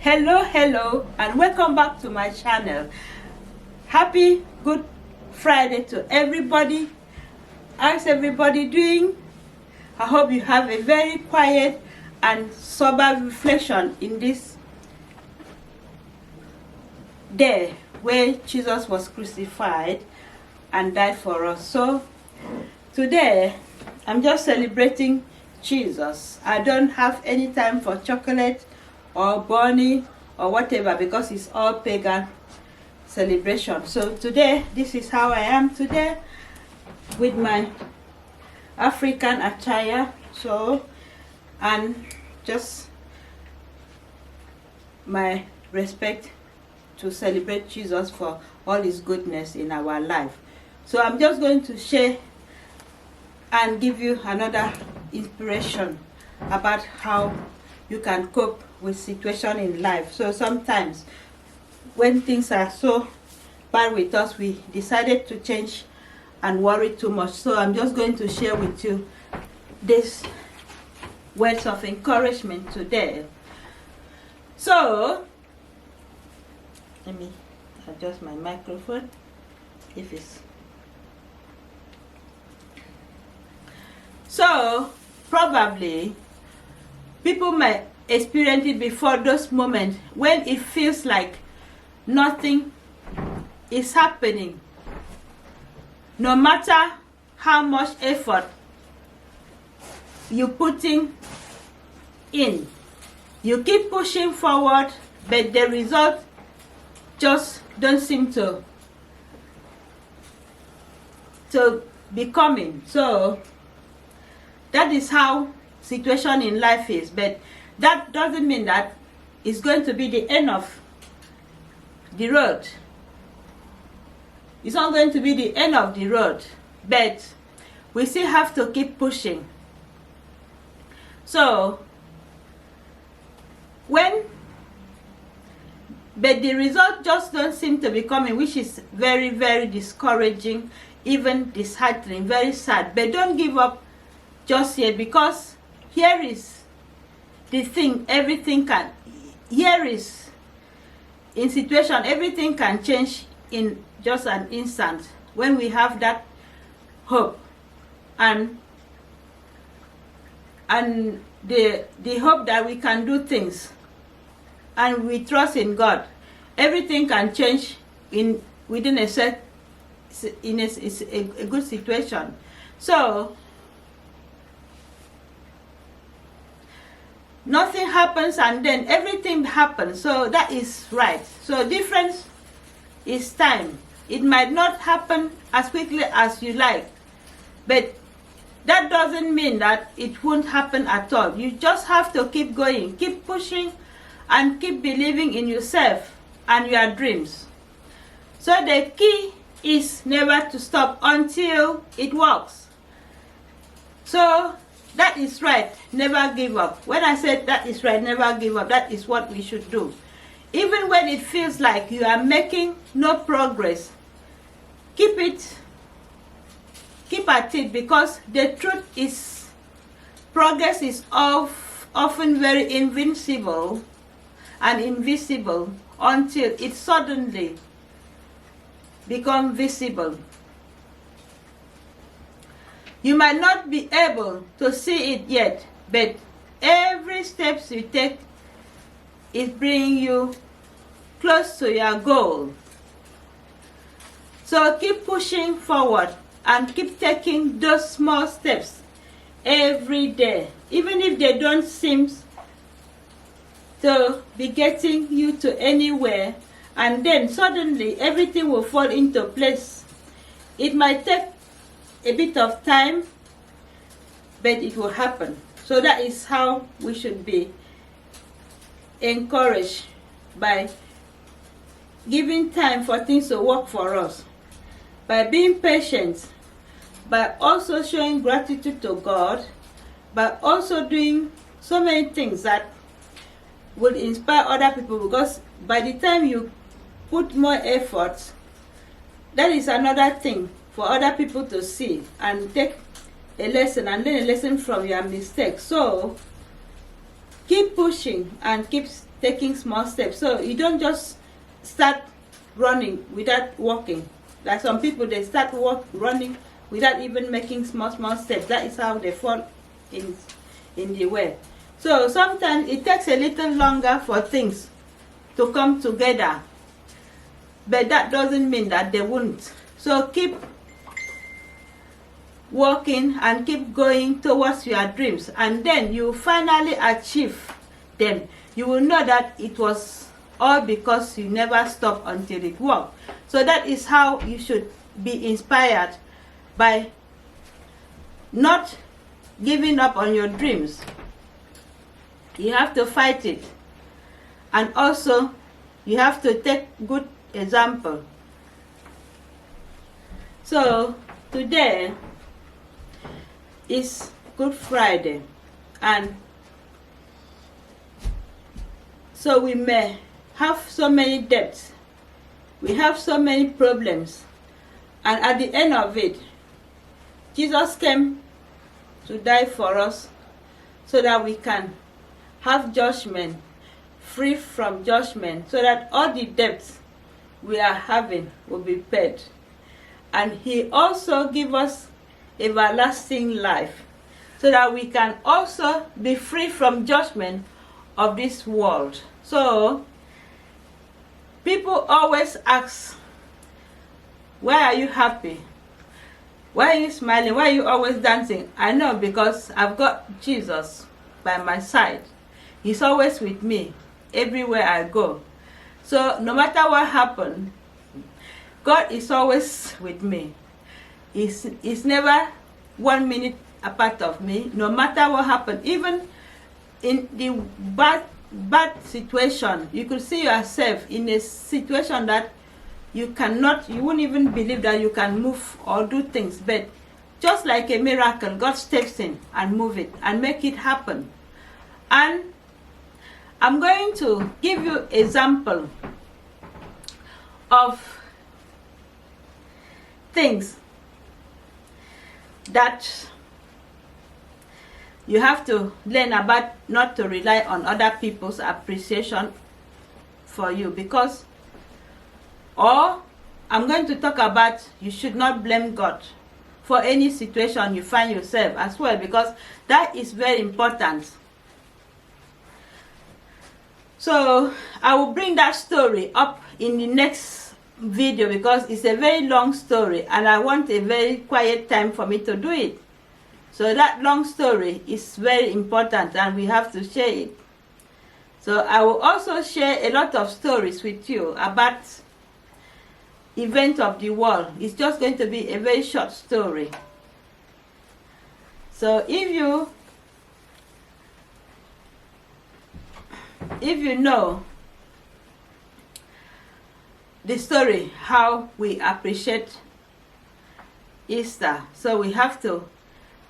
Hello, and welcome back to my channel. Happy Good Friday to everybody. How's everybody doing? I hope you have a very quiet and sober reflection in this day where Jesus was crucified and died for us. So today I'm just celebrating Jesus. I don't have any time for chocolate or bunny or whatever because it's all pagan celebration. So today, this is how I am today with my African attire. So, and just my respect to celebrate Jesus for all his goodness in our life. So I'm just going to share and give you another inspiration about how you can cope with situation in life. So sometimes when things are so bad with us, we decided to change and worry too much. So I'm just going to share with you these words of encouragement today. So let me adjust my microphone if it's so. Probably people might experience it before those moments when it feels like nothing is happening. No matter how much effort you putting in, you keep pushing forward, but the result just don't seem to be coming. So that is how situation in life is, but that doesn't mean that it's going to be the end of the road. It's not going to be the end of the road, but we still have to keep pushing. So but the result just don't seem to be coming, which is very, very discouraging, even disheartening, very sad. But don't give up just yet, because here is the thing, everything can, here is in situation, everything can change in just an instant when we have that hope and the hope that we can do things and we trust in God. Everything can change within a good situation. So nothing happens and then everything happens. So that is right. So difference is time. It might not happen as quickly as you like, but that doesn't mean that it won't happen at all. You just have to keep going, keep pushing, and keep believing in yourself and your dreams. So the key is never to stop until it works. So that is right, never give up. When I said that is right, never give up, that is what we should do. Even when it feels like you are making no progress, keep at it, because the truth is progress is often very invincible and invisible until it suddenly becomes visible. You might not be able to see it yet, but every step you take is bringing you close to your goal. So keep pushing forward and keep taking those small steps every day, even if they don't seem to be getting you to anywhere, and then suddenly everything will fall into place. It might take a bit of time, but it will happen. So that is how we should be encouraged, by giving time for things to work for us, by being patient, by also showing gratitude to God, by also doing so many things that will inspire other people, because by the time you put more effort, that is another thing for other people to see and take a lesson and learn a lesson from your mistakes. So keep pushing and keep taking small steps. So you don't just start running without walking. Like some people, they start running without even making small steps. That is how they fall in the way. So sometimes it takes a little longer for things to come together, but that doesn't mean that they won't. So keep working and keep going towards your dreams, and then you finally achieve them. You will know that it was all because you never stopped until it worked. So that is how you should be inspired, by not giving up on your dreams. You have to fight it, and also you have to take good example. So today is Good Friday, and so we may have so many debts, we have so many problems, and at the end of it, Jesus came to die for us so that we can have judgment, free from judgment, so that all the debts we are having will be paid. And he also give us everlasting life, so that we can also be free from judgment of this world. So people always ask, why are you happy? Why are you smiling? Why are you always dancing? I know, because I've got Jesus by my side. He's always with me everywhere I go. So no matter what happens, God is always with me. He's never 1 minute apart of me, no matter what happens. Even in the bad situation, you could see yourself in a situation that you wouldn't even believe that you can move or do things, but just like a miracle, God steps in and move it and make it happen. And I'm going to give you example of things that you have to learn about, not to rely on other people's appreciation for you, because, or I'm going to talk about, you should not blame God for any situation you find yourself as well, because that is very important. So I will bring that story up in the next video, because it's a very long story and I want a very quiet time for me to do it. So that long story is very important and we have to share it. So I will also share a lot of stories with you about events of the world. It's just going to be a very short story. So if you know the story, how we appreciate Easter, so we have to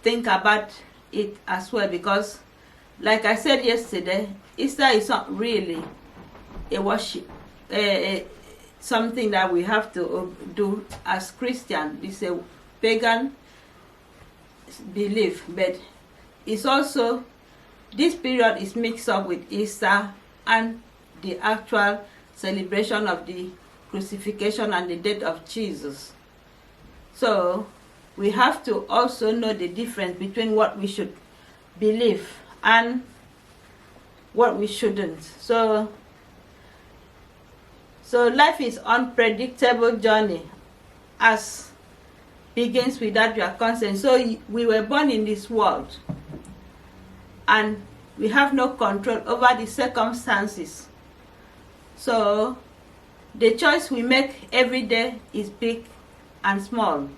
think about it as well, because like I said yesterday, Easter is not really a worship, something that we have to do as Christian. It's a pagan belief, but it's also, this period is mixed up with Easter and the actual celebration of the crucifixion and the death of Jesus. So we have to also know the difference between what we should believe and what we shouldn't. So life is unpredictable journey, as begins without your consent. So we were born in this world and we have no control over the circumstances. So the choice we make every day is big and small,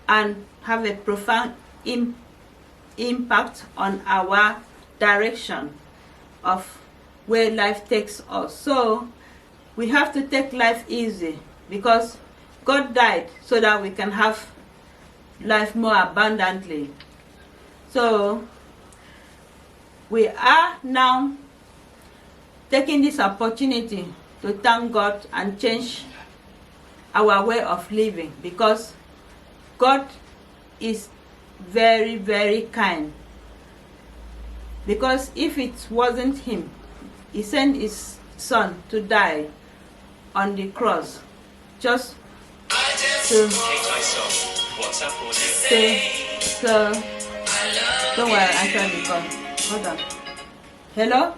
and have a profound impact on our direction of where life takes us. So we have to take life easy, because God died so that we can have life more abundantly. So we are now taking this opportunity to thank God and change our way of living, because God is very, very kind. Because if it wasn't him, he sent his son to die on the cross just to say, so don't worry, actually, hold on. Hello?